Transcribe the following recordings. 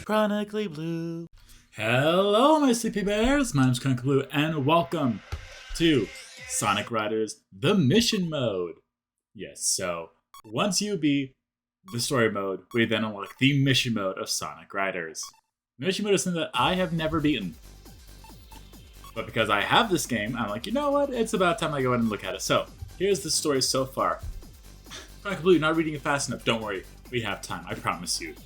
Chronically Blue. Hello, my sleepy bears. My name's Chronically Blue, and welcome to Sonic Riders: The Mission Mode. Yes, so once you beat the story mode, we then unlock the mission mode of Sonic Riders. The mission mode is something that I have never beaten. But because I have this game, I'm like, you know what? It's about time I go in and look at it. So, here's the story so far. Chronically Blue, you're not reading it fast enough. Don't worry. We have time, I promise you.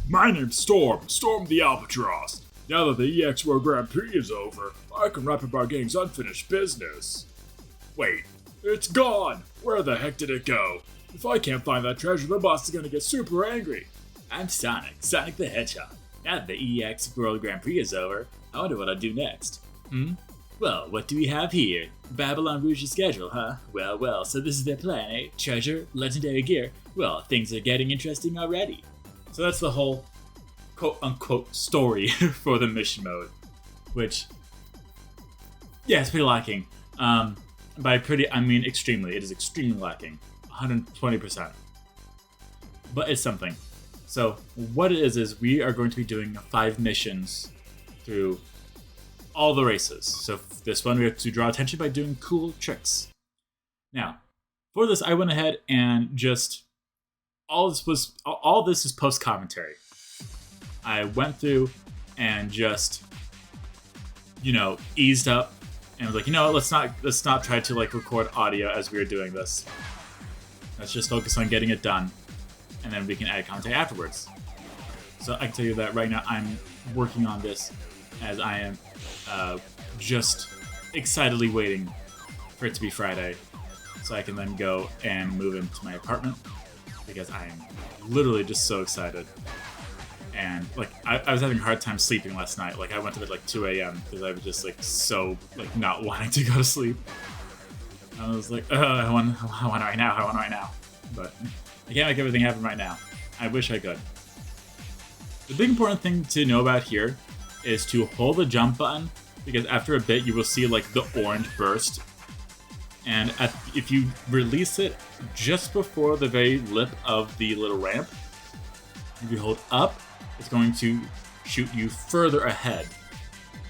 My name's Storm the Albatross. Now that the EX World Grand Prix is over, I can wrap up our gang's unfinished business. Wait, it's gone! Where the heck did it go? If I can't find that treasure, the boss is gonna get super angry. I'm Sonic the Hedgehog. Now that the EX World Grand Prix is over, I wonder what I'll do next. Well, what do we have here? Babylon Rouge's schedule, huh? Well, so this is their plan, eh? Treasure, legendary gear. Well, things are getting interesting already. So that's the whole quote-unquote story for the mission mode. Which, yeah, it's pretty lacking. By pretty, I mean extremely. It is extremely lacking. 120%. But it's something. So what it is we are going to be doing 5 missions through all the races. So this one we have to draw attention by doing cool tricks. Now, for this I went ahead and just all this is post commentary. I went through and just eased up and was like, let's not try to record audio as we are doing this. Let's just focus on getting it done, and then we can add commentary afterwards. So I can tell you that right now I'm working on this as I am just excitedly waiting for it to be Friday so I can then go and move into my apartment because I am literally just so excited. And I was having a hard time sleeping last night. I went to bed 2 a.m. because I was just so not wanting to go to sleep. I was like, I want right now. But I can't make everything happen right now. I wish I could. The big important thing to know about here is to hold the jump button, because after a bit you will see the orange burst. And if you release it just before the very lip of the little ramp, if you hold up, it's going to shoot you further ahead.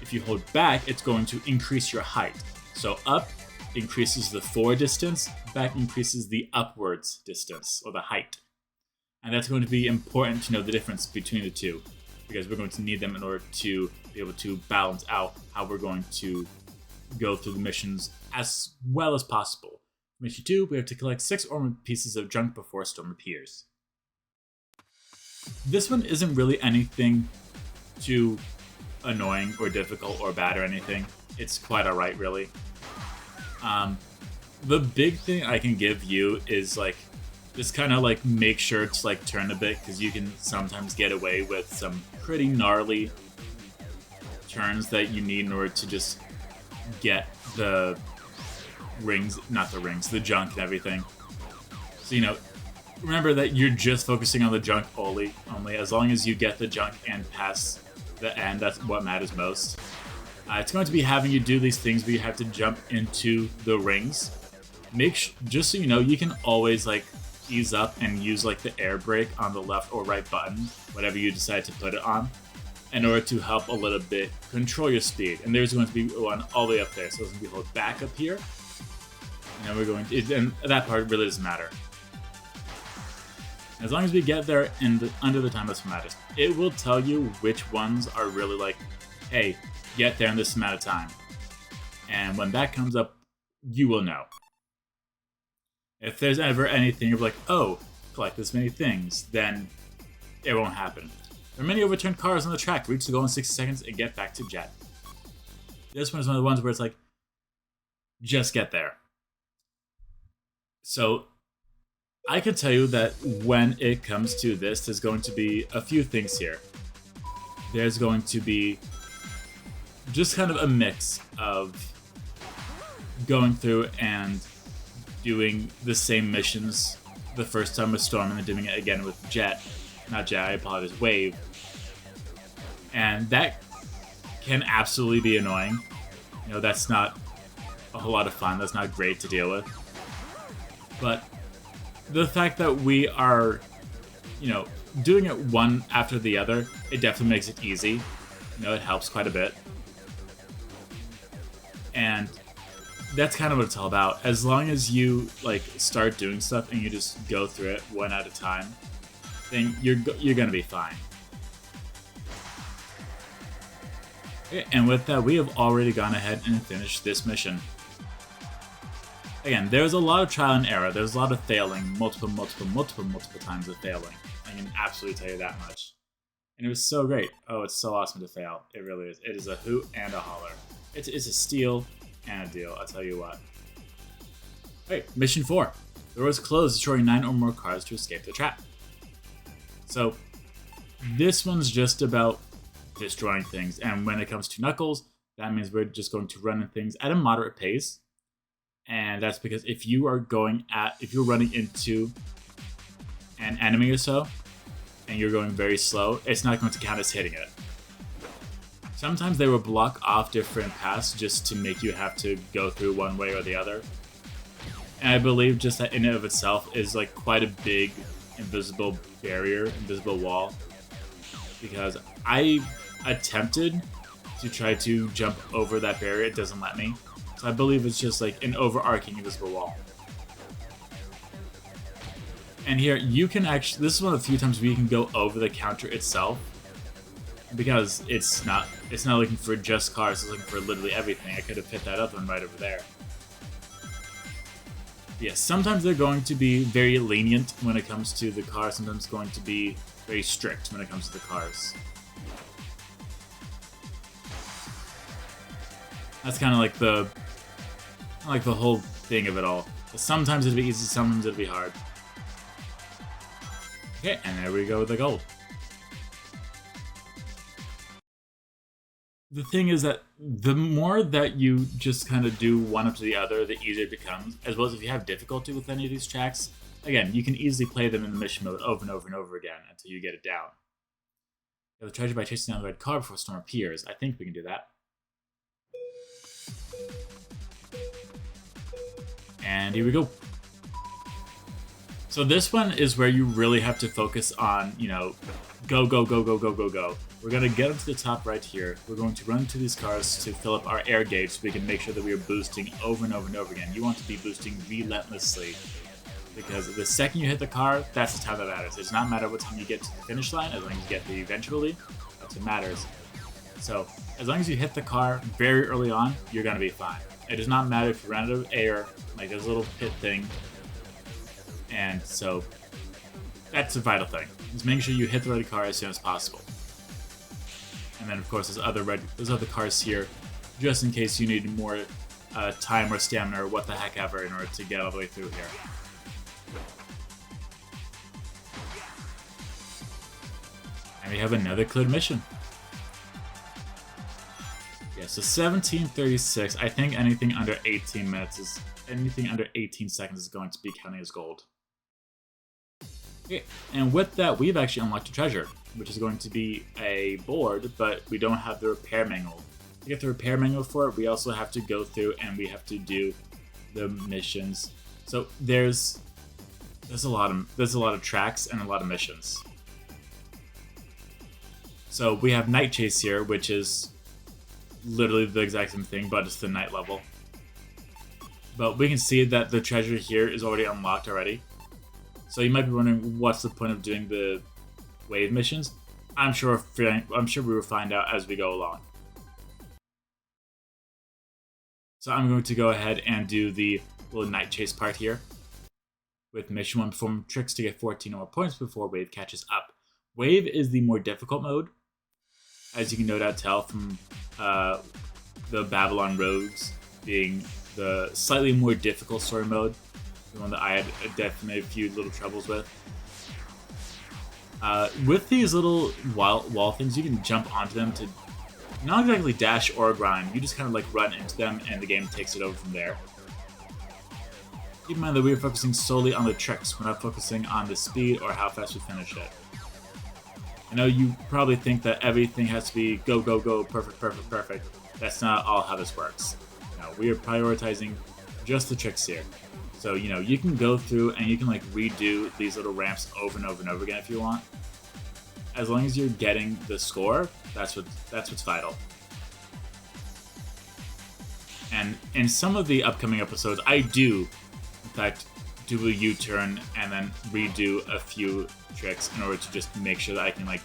If you hold back, it's going to increase your height. So up increases the forward distance, back increases the upwards distance, or the height. And that's going to be important to know the difference between the two, because we're going to need them in order to be able to balance out how we're going to go through the missions as well as possible. Mission 2, we have to collect 6 ornament pieces of junk before a storm appears. This one isn't really anything too annoying or difficult or bad or anything. It's quite alright, really. The big thing I can give you is just kind of make sure to turn a bit, because you can sometimes get away with some pretty gnarly turns that you need in order to just get the the junk and everything. So remember that you're just focusing on the junk only. As long as you get the junk and pass the end, that's what matters most. It's going to be having you do these things where you have to jump into the rings. Just so you can always ease up and use the air brake on the left or right button, whatever you decide to put it on, in order to help a little bit control your speed. And there's going to be one all the way up there, so it's going to be hold back up here. And then we're going to, and that part really doesn't matter. As long as we get there under the time, that's what matters. It will tell you which ones are really hey, get there in this amount of time. And when that comes up, you will know. If there's ever anything of oh, collect this many things, then it won't happen. There are many overturned cars on the track. Reach the goal in 60 seconds and get back to Jet. This one is one of the ones where it's just get there. So I can tell you that when it comes to this, there's going to be a few things here. There's going to be just kind of a mix of going through and doing the same missions the first time with Storm and then doing it again with Wave. And that can absolutely be annoying. That's not a whole lot of fun. That's not great to deal with. But the fact that we are, doing it one after the other, it definitely makes it easy. You know, it helps quite a bit. And that's kind of what it's all about. As long as you like start doing stuff and you just go through it one at a time, then you're gonna be fine. Okay, and with that, we have already gone ahead and finished this mission. Again, there's a lot of trial and error. There's a lot of failing, multiple times of failing. I can absolutely tell you that much. And it was so great. Oh, it's so awesome to fail. It really is. It is a hoot and a holler. It's a steal and a deal, I'll tell you what. Alright, mission 4. The door is closed, destroying 9 or more cars to escape the trap. So, this one's just about destroying things. And when it comes to Knuckles, that means we're just going to run things at a moderate pace. And that's because if you're running into an enemy or so, and you're going very slow, it's not going to count as hitting it. Sometimes they will block off different paths just to make you have to go through one way or the other. And I believe just that in and of itself is like quite a big invisible barrier, invisible wall. Because I attempted to try to jump over that barrier, it doesn't let me. So I believe it's just like an overarching invisible wall. And here, you can actually, this is one of the few times where you can go over the counter itself. Because it's not looking for just cars, it's looking for literally everything. I could have hit that other one right over there. Yes, sometimes they're going to be very lenient when it comes to the cars, sometimes going to be very strict when it comes to the cars. That's kind of like the whole thing of it all. But sometimes it'll be easy, sometimes it'll be hard. Okay, and there we go with the gold. The thing is that the more that you just kind of do one up to the other, the easier it becomes. As well as if you have difficulty with any of these tracks, again, you can easily play them in the mission mode over and over and over again until you get it down. You have the treasure by chasing down the red car before a storm appears. I think we can do that. And here we go. So this one is where you really have to focus on, you know, go, go, go, go, go, go, go. We're going to get up to the top right here. We're going to run to these cars to fill up our air gauge so we can make sure that we are boosting over and over and over again. You want to be boosting relentlessly. Because the second you hit the car, that's the time that matters. It does not matter what time you get to the finish line, as long as you get there eventually. That's what matters. So, as long as you hit the car very early on, you're going to be fine. It does not matter if you run out of air, like there's a little pit thing. And so, that's a vital thing. Just making sure you hit the red car as soon as possible. And then, of course, there's other cars here, just in case you need more time or stamina or what the heck ever in order to get all the way through here. And we have another cleared mission. Yeah, so 1736. I think anything under 18 seconds is going to be counting as gold. Okay, and with that, we've actually unlocked a treasure, which is going to be a board, but we don't have the repair manual. To get the repair manual for it, we also have to go through and we have to do the missions. So there's a lot of tracks and a lot of missions. So we have Night Chase here, which is literally the exact same thing, but it's the night level. But we can see that the treasure here is already unlocked already. So you might be wondering, what's the point of doing the wave missions? I'm sure we will find out as we go along. So I'm going to go ahead and do the little Night Chase part here. With Mission 1, perform tricks to get 14 or more points before Wave catches up. Wave is the more difficult mode, as you can no doubt tell from the Babylon Rogues being the slightly more difficult story mode, the one that I had definitely a few little troubles with. With these little wall things, you can jump onto them to not exactly dash or grind. You just kind of like run into them and the game takes it over from there. Keep in mind that we are focusing solely on the tricks. We're not focusing on the speed or how fast we finish it. I know you probably think that everything has to be go, go, go, perfect, perfect, perfect. That's not all how this works. No, we are prioritizing just the tricks here. So, you know, you can go through and you can like redo these little ramps over and over and over again if you want. as long as you're getting the score, that's what's vital. And in some of the upcoming episodes, I do, in fact, do a U-turn and then redo a few tricks in order to just make sure that I can, like,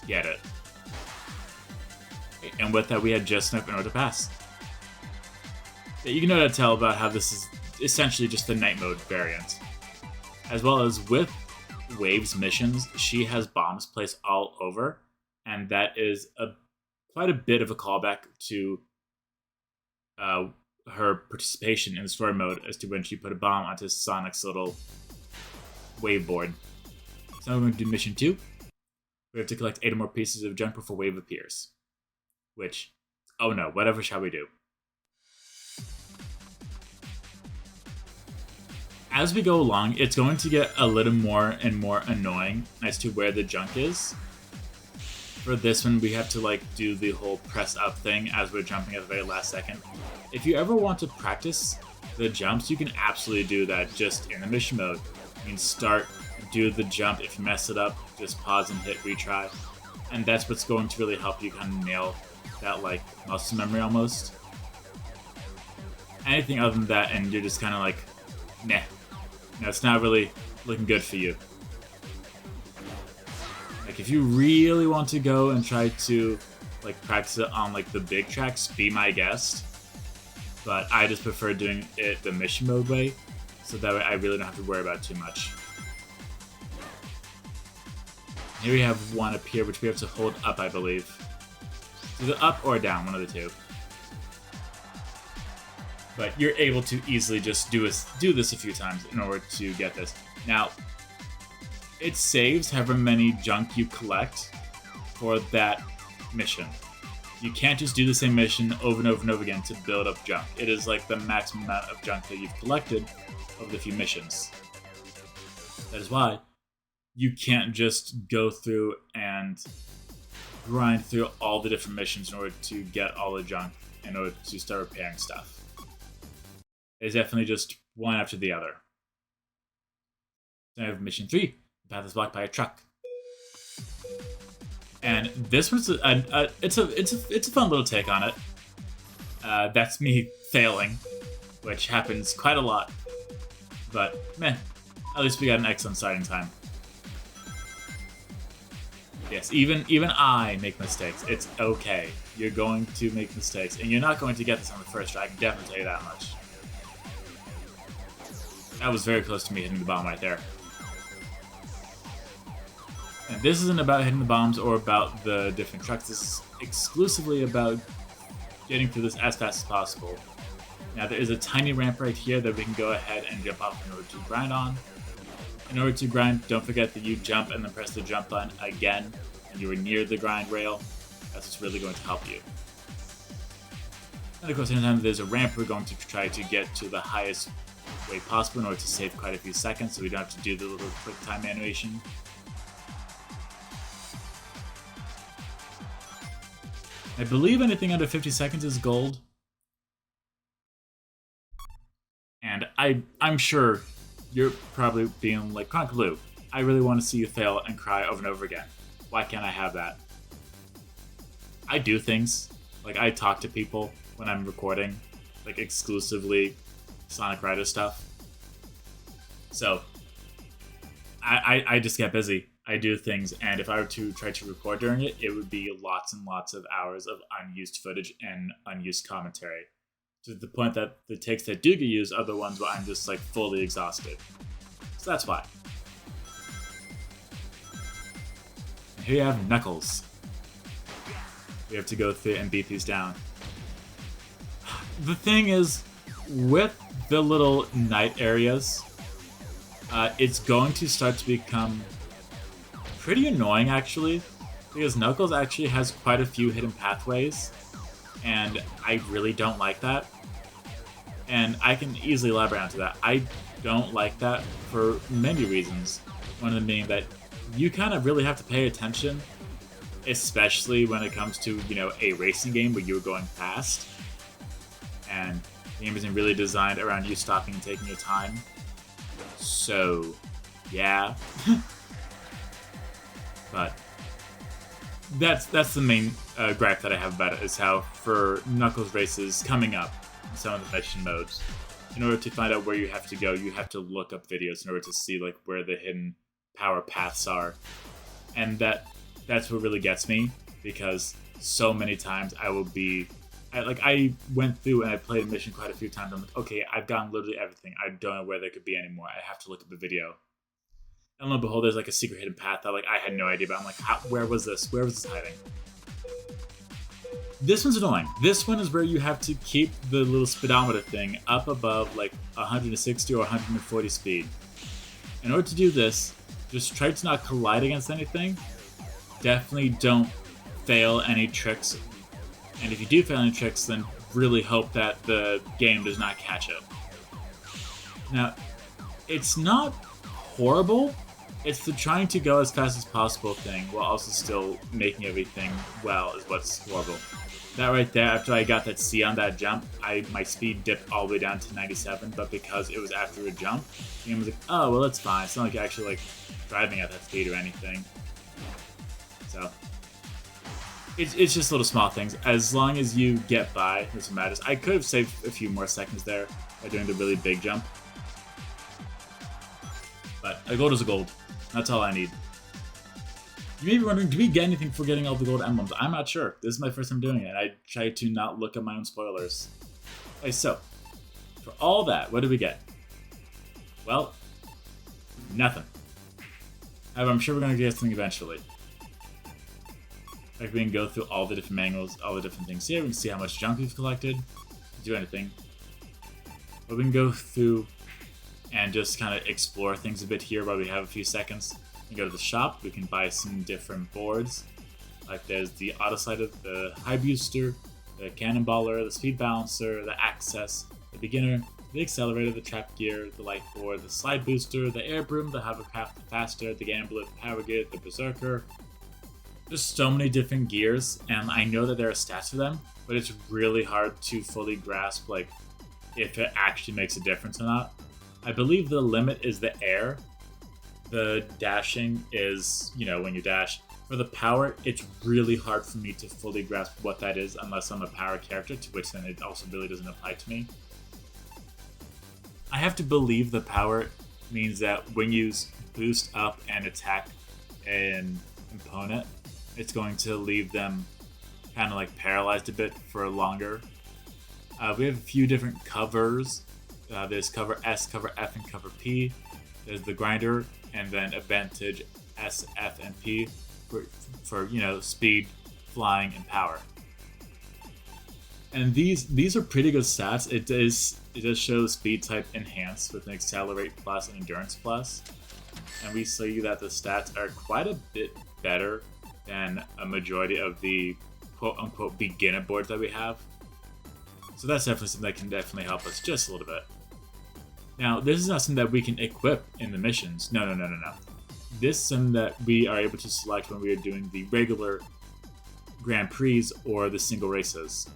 get it. And with that, we had just enough in order to pass. Yeah, you can know how to tell about how this is essentially just the night mode variant. As well as with Wave's missions, she has bombs placed all over, and that is quite a bit of a callback to her participation in the story mode as to when she put a bomb onto Sonic's little wave board. So now we're going to do mission 2. We have to collect 8 or more pieces of junk before Wave appears. Which, oh no, whatever shall we do? As we go along, it's going to get a little more and more annoying as to where the junk is. For this one, we have to like do the whole press up thing as we're jumping at the very last second. If you ever want to practice the jumps, you can absolutely do that just in the mission mode. You can start, do the jump. If you mess it up, just pause and hit retry. And that's what's going to really help you kind of nail that like muscle memory almost. Anything other than that, and you're just kind of like, nah. No, it's not really looking good for you. Like, if you really want to go and try to, like, practice it on, like, the big tracks, be my guest. But I just prefer doing it the mission mode way, so that way I really don't have to worry about it too much. Here we have one up here, which we have to hold up, I believe. Either up or down, one of the two. But you're able to easily just do this a few times in order to get this. Now, it saves however many junk you collect for that mission. You can't just do the same mission over and over and over again to build up junk. It is like the maximum amount of junk that you've collected over the few missions. That is why you can't just go through and grind through all the different missions in order to get all the junk in order to start repairing stuff. It's definitely just one after the other. Then I have mission 3. The path is blocked by a truck. And this one's it's a fun little take on it. That's me failing, which happens quite a lot. But meh, at least we got an excellent starting time. Yes, even I make mistakes. It's okay. You're going to make mistakes, and you're not going to get this on the first try. I can definitely tell you that much. That was very close to me hitting the bomb right there. And this isn't about hitting the bombs or about the different trucks. This is exclusively about getting through this as fast as possible. Now there is a tiny ramp right here that we can go ahead and jump off in order to grind on. In order to grind, don't forget that you jump and then press the jump button again, and you are near the grind rail. That's what's really going to help you. And of course, anytime there's a ramp, we're going to try to get to the highest way possible in order to save quite a few seconds, so we don't have to do the little quick time animation. I believe anything under 50 seconds is gold. And I'm sure you're probably being like, Chronic Blue, I really want to see you fail and cry over and over again. Why can't I have that? I do things. Like, I talk to people when I'm recording, like, exclusively Sonic Rider stuff. So, I just get busy. I do things, and if I were to try to record during it, it would be lots and lots of hours of unused footage and unused commentary. To the point that the takes that do get used are the ones where I'm just, like, fully exhausted. So that's why. And here you have Knuckles. We have to go through and beat these down. The thing is, with the little night areas, it's going to start to become pretty annoying, actually, because Knuckles actually has quite a few hidden pathways, and I really don't like that. And I can easily elaborate onto that. I don't like that for many reasons. One of them being that you kind of really have to pay attention, especially when it comes to, you know, a racing game where you're going fast. And the game isn't really designed around you stopping and taking your time. So, yeah. But that's the main gripe that I have about it, is how for Knuckles races coming up in some of the mission modes, in order to find out where you have to go, you have to look up videos in order to see like where the hidden power paths are. And that's what really gets me, because so many times I went through and I played a mission quite a few times. I'm like, okay, I've gotten literally everything. I don't know where there could be anymore. I have to look up a video. And lo and behold, there's like a secret hidden path that like I had no idea about. I'm like, where was this? Where was this hiding? This one's annoying. This one is where you have to keep the little speedometer thing up above like 160 or 140 speed. In order to do this, just try to not collide against anything. Definitely don't fail any tricks. And if you do fail any tricks, then really hope that the game does not catch it. Now, it's not horrible. It's the trying to go as fast as possible thing while also still making everything well is what's horrible. That right there, after I got that C on that jump, my speed dipped all the way down to 97, but because it was after a jump, the game was like, oh, well, that's fine. It's not like you're actually like driving at that speed or anything. So, it's just little small things. As long as you get by, that's what matters. I could have saved a few more seconds there by doing the really big jump. But a gold is a gold. That's all I need. You may be wondering, do we get anything for getting all the gold emblems? I'm not sure. This is my first time doing it. I try to not look at my own spoilers. Okay, so, for all that, what did we get? Well, nothing. However, I'm sure we're going to get something eventually. Like, we can go through all the different manuals, all the different things here. We can see how much junk we've collected. Do anything. But we can go through and just kind of explore things a bit here while we have a few seconds. We can go to the shop, we can buy some different boards. Like there's the auto slider, the high booster, the cannonballer, the speed balancer, the access, the beginner, the accelerator, the trap gear, the light board, the slide booster, the air broom, the hovercraft, the faster, the gambler, the power gear, the berserker. There's so many different gears, and I know that there are stats for them, but it's really hard to fully grasp like if it actually makes a difference or not. I believe the limit is the air. The dashing is, when you dash. For the power, it's really hard for me to fully grasp what that is unless I'm a power character, to which then it also really doesn't apply to me. I have to believe the power means that when you boost up and attack an opponent, it's going to leave them kind of like paralyzed a bit for longer. We have a few different covers. There's cover S, cover F, and cover P. There's the grinder, and then advantage S, F, and P for speed, flying, and power. And these are pretty good stats. It does show speed type enhanced with an accelerate plus and endurance plus, and we see that the stats are quite a bit better than a majority of the quote-unquote beginner boards that we have. So that's definitely something that can definitely help us just a little bit. Now, this is not something that we can equip in the missions. No. This is something that we are able to select when we are doing the regular Grand Prix or the single races.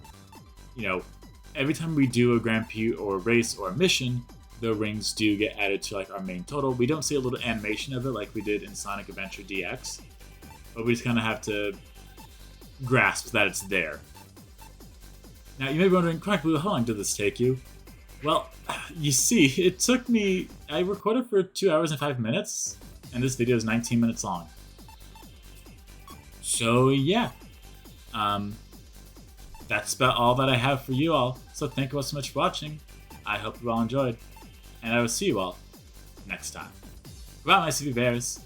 Every time we do a Grand Prix or a race or a mission, the rings do get added to like our main total. We don't see a little animation of it like we did in Sonic Adventure DX, but we just kind of have to grasp that it's there. Now, you may be wondering, Crack Blue, how long did this take you? Well, you see, it took me... I recorded for 2 hours and 5 minutes, and this video is 19 minutes long. So, yeah. That's about all that I have for you all. So thank you all so much for watching. I hope you all enjoyed, and I will see you all next time. Goodbye, my CP Bears.